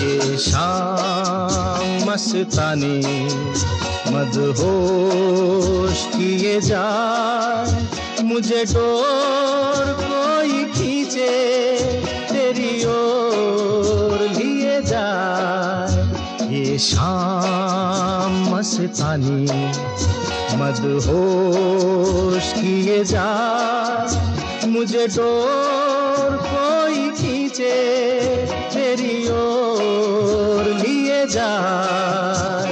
ये शाम मस्तानी मदहोश किए जाए, मुझे डोर कोई खींचे तेरी ओर लिए जाए। ये शाम मस्तानी मदहोश किए जाए, मुझे डोर कोई खींचे तेरी ओर लिए जाए।